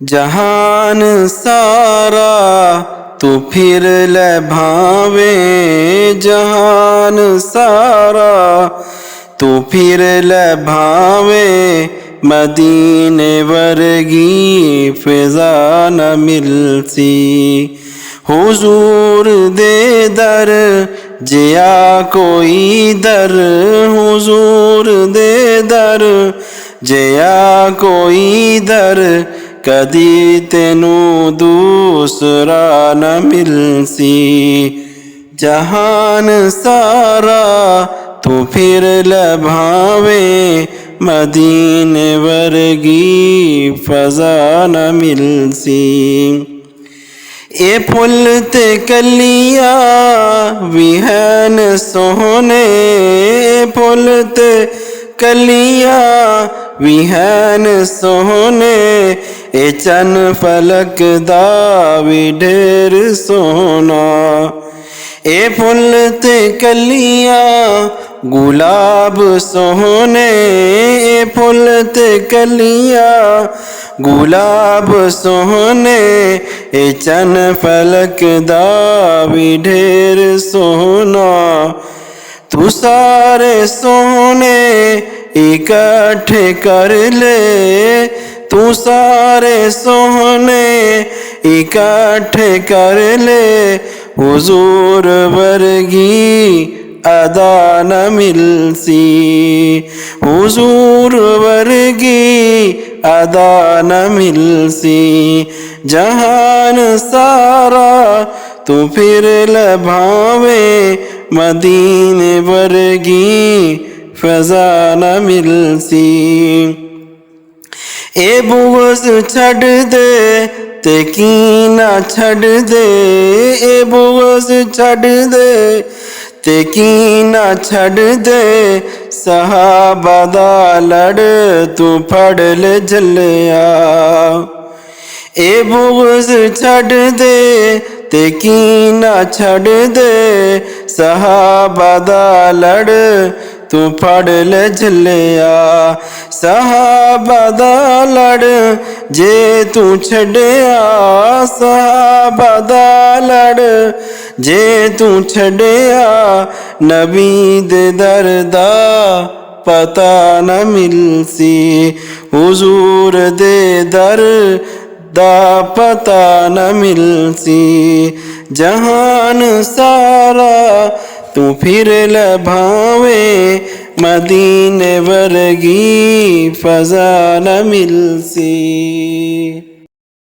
जहान सारा तू फिर ले भावे, जहान सारा तू फिर ले भावे, मदीने वर्गी फिजा न मिलती। हुजूर दे दर जिया कोई दर, हुजूर दे दर जिया कोई दर, कदी तेनू दूसरा न मिलसी। जहान सारा तू फिर लभावे, मदीने वर्गी फजा न मिलसी। ए फुल ते कलिया विहन सोहने, फुल ते कलिया विहन सोहने, ए चन फलक दा भी ढेर सोना। ए फुल ते कलिया गुलाब सोहने, ए फुल ते कलिया गुलाब सोहने, ए चन फलक दा भी ढेर सोना। तू सारे सोने इकट्ठे कर ले, तू सारे सोने इकट्ठे कर ले, हुजूर वर्गी अदा न मिलसी। हुजूर वर्गी अदा न मिलसी। जहान सारा तू फिर लभावे, मदीने वर्गी फजा न मिलसी। ए बुग़्ज़ छड़ दे ते कीना छड़ दे, ए बुग़्ज़ छड़ दे ते कीना छड़ दे, सहाबा दा लड़ तू फड़ ले झल्लिया। ए बुग़्ज़ छड़ दे ते कीना छड़ दे, सहाबा दा लड़ तू फड़ ले झल्लिया। सहाबा दा लड़ जे तू छड़िया, सहाबा दा लड़ जे तू छड़िया, नबी दे दर दा पता न मिलसी। हुजूर दे दर दा पता न मिलसी। जहान सारा तू फिर लभावे, मदीने वर्गी फजा न मिलसी।